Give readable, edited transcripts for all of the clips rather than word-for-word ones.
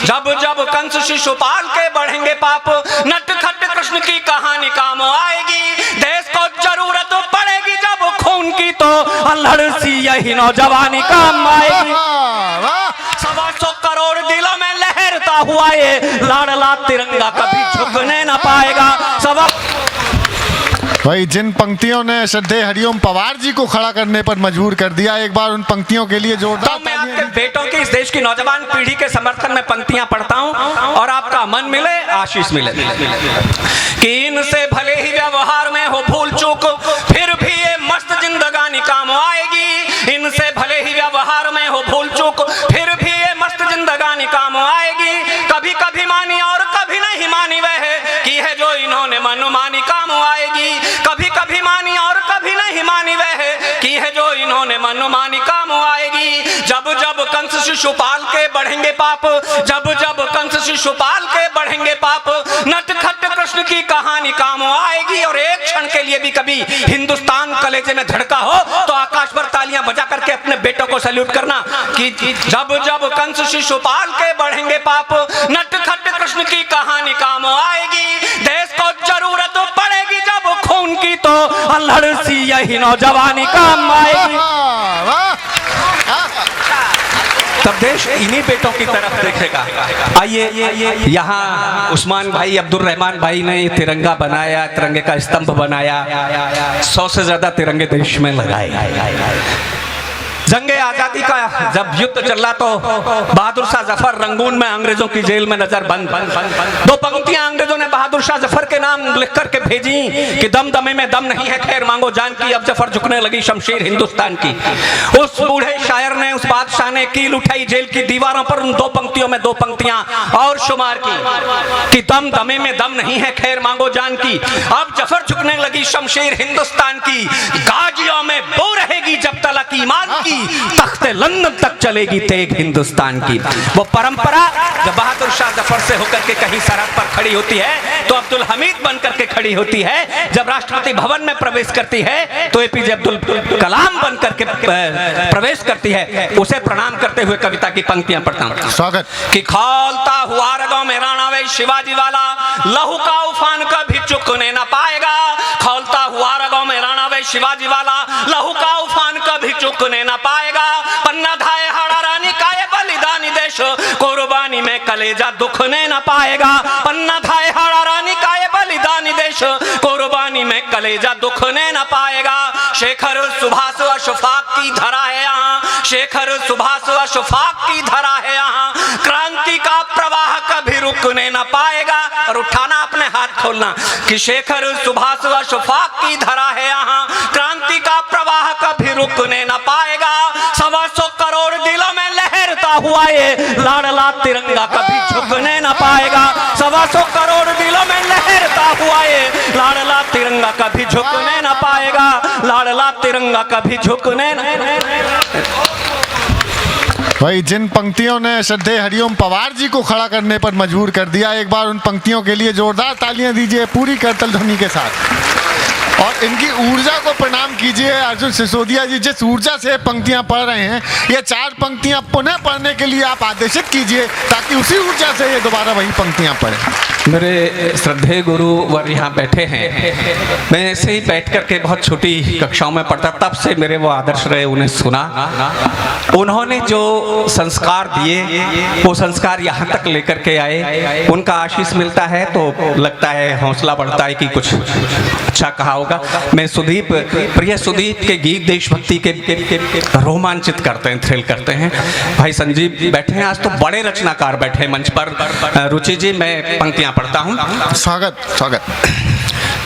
जब जब कंस शिशुपाल के बढ़ेंगे पाप, नटखट कृष्ण की कहानी काम आएगी। देश को जरूरत पड़ेगी जब खून की, तो अल्हड़ सी यही नौजवानी काम आएगी। 125 करोड़ दिलों में लहरता हुआ ये लाडला तिरंगा कभी झुकने न पाएगा। भाई जिन पंक्तियों ने श्रद्धेय हरिओम पवार जी को खड़ा करने पर मजबूर कर दिया, एक बार उन पंक्तियों के लिए जोरदार। तो मैं आपके बेटों की, इस देश की नौजवान पीढ़ी के समर्थन में पंक्तियां पढ़ता हूं और आपका मन मिले, आशीष मिले। कि इनसे भले ही व्यवहार में हो भूल चूक, फिर भी ये मस्त जिंदगानी काम आएगी। इनसे भले ही व्यवहार में हो भूल चूक, फिर भी ये मस्त जिंदगानी काम आएगी। कभी कभी मानी और कभी नहीं मानी वह की है जो इन्होंने मनमानी काम आएगी। कभी कभी मानी और कभी नहीं मानी वह की है जो इन्होंने मनमानी काम आएगी। जब जब कंस शिशुपाल के बढ़ेंगे पाप, जब जब कंस शिशुपाल के बढ़ेंगे पाप, नटखट कृष्ण की कहानी काम आएगी। और एक क्षण के लिए भी कभी हिंदुस्तान कलेजे में धड़का हो तो आकाश पर तालियां बजा करके अपने बेटों को सैल्यूट करना कि जब जब कंस शिशुपाल के बढ़ेंगे पाप, नटखट कृष्ण की कहानी काम आएगी। देश को जरूरत पड़ेगी जब खून की, तो अल्हड़ सी यही नौजवानी काम आएगी। तब देश इन्हीं बेटों की तरफ देखेगा। आइए यहाँ उस्मान भाई, अब्दुल रहमान भाई ने ये तिरंगा बनाया, तिरंगे का स्तंभ बनाया। 100 से ज्यादा तिरंगे देश में लगाए। जंगे आजादी का जब युद्ध चला तो बहादुर शाह जफर रंगून में अंग्रेजों की जेल में नजर बंद। 2 पंक्तियां अंग्रेजों ने बहादुर शाह जफर के नाम लिख करके भेजी कि दम दमे में दम नहीं है, खैर मांगो जान की, अब जफर झुकने लगी शमशीर हिंदुस्तान की। उस बूढ़े शायर ने, उस बादशाह ने कील उठाई जेल की दीवारों पर उन 2 पंक्तियों में 2 पंक्तियां और शुमार की कि दम दमे में दम नहीं है, खैर मांगो जान की, अब जफर झुकने लगी शमशीर हिंदुस्तान की। गाजियों में वो रहेगी जब तलक ईमान की, तख्ते लंदन तक चलेगी तेग हिंदुस्तान की। वो परंपरा जब बहादुर शाह जफर से होकर के कहीं सरहद पर खड़ी होती है तो अब्दुल हमीद बनकर के खड़ी होती है। जब राष्ट्रपति भवन में प्रवेश करती है तो एपीजे अब्दुल कलाम बनकर के प्रवेश करती है। उसे प्रणाम करते हुए कविता की पंक्तियां पढ़ता हूं। स्वागत। कि खौलता हुआ रगों में राणा वे शिवाजी वाला, लहू का उफान कभी चुकने न पाएगा। खौलता हुआ रगों में राणा वे शिवाजी वाला, लहू का उफान कभी चुकने न पाएगा। पन्ना धाए हाड़ा रानी का ये बलिदानी देश, कुर्बानी में कलेजा दुखने न पाएगा। पन्ना धाए हाड़ा रानी का ये बलिदानी देश, कुर्बानी में कलेजा दुखने न पाएगा। शेखर सुभाष अशफाक की धरा है यहाँ, शेखर सुभाष अशफाक की धरा है यहाँ। क्रांति का प्रवाह कभी रुकने न पाएगा। और उठाना अपने हाथ खोलना कि शेखर सुभाष अशफाक की धरा है यहाँ, क्रांति का प्रवाह कभी रुकने न पाएगा। 125 करोड़ दिलों में लहरता हुआ ये लाडला तिरंगा कभी झुकने न पाएगा। 125 करोड़ दिलों में लहरता हुआ ये लाडला तिरंगा कभी झुकने न पाएगा। लाडला तिरंगा कभी झुकने न। भाई जिन पंक्तियों ने श्रद्धेय हरिओम पवार जी को खड़ा करने पर मजबूर कर दिया, एक बार उन पंक्तियों के लिए जोरदार तालियां दीजिए पूरी करतल ध्वनि के साथ। और इनकी ऊर्जा को प्रणाम कीजिए। अर्जुन सिसोदिया जी जिस ऊर्जा से पंक्तियां पढ़ रहे हैं, ये 4 पंक्तियां पुनः पढ़ने के लिए आप आदेशित कीजिए ताकि उसी ऊर्जा से ये दोबारा वही पंक्तियां पढ़ें। मेरे श्रद्धेय गुरु वर यहाँ बैठे हैं। मैं ऐसे ही बैठ करके बहुत छोटी कक्षाओं में पढ़ता, तब से मेरे वो आदर्श रहे, उन्हें सुना। उन्होंने जो संस्कार दिए वो संस्कार यहाँ तक लेकर के आए। उनका आशीष मिलता है तो लगता है, हौसला बढ़ता है कि कुछ अच्छा कहा होगा। मैं सुदीप, प्रिय सुदीप के गीत देशभक्ति के रोमांचित करते हैं, थ्रिल करते हैं। भाई संजीव जी बैठे हैं, आज तो बड़े रचनाकार बैठे हैं मंच पर। रुचि जी, मैं पंक्तियां पढ़ता हूं। स्वागत स्वागत।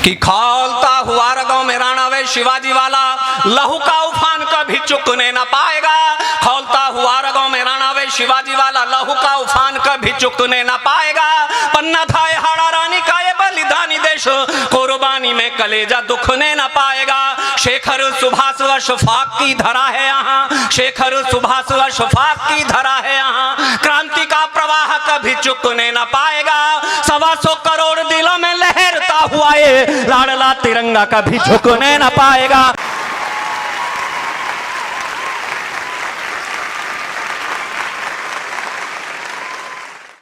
कि खौलता हुआ रगों में राणा वे शिवाजी वाला, लहू का उफान कभी चुकने न पाएगा। खौलता हुआ रगों में राणा वे शिवाजी वाला, लहू का उफान कभी चुकने न पाएगा। पन्ना धाए हाड़ा रानी का ये बलिदानी देश, कुर्बानी में कलेजा दुखने न पाएगा। शेखर सुभाष अशफाक की धरा है यहाँ, शेखर सुभाष अशफाक की धरा है यहाँ। क्रांति का प्रवाह कभी चुकने न पाएगा। 125 करोड़ दिलों में लहरता हुआ ये लाडला तिरंगा कभी झुकने न पाएगा।